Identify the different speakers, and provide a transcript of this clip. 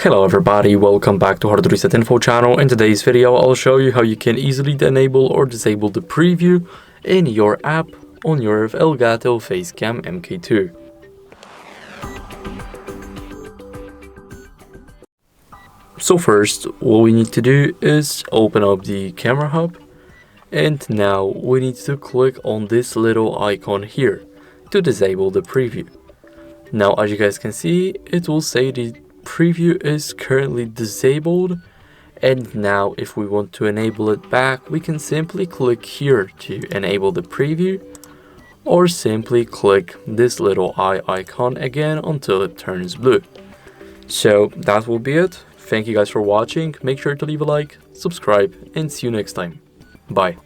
Speaker 1: Hello everybody, welcome back to HardReset.Info channel. In today's video I'll show you how you can easily enable or disable the preview in your app on your ELGATO Facecam MK.2. So first, what we need to do is open up the camera hub, and now we need to click on this little icon here to disable the preview. Now as you guys can see, it will say the preview is currently disabled, and now if we want to enable it back, we can simply click here to enable the preview, or simply click this little eye icon again until it turns blue. So that will be it. Thank you guys for watching. Make sure to leave a like, subscribe, and see you next time. Bye.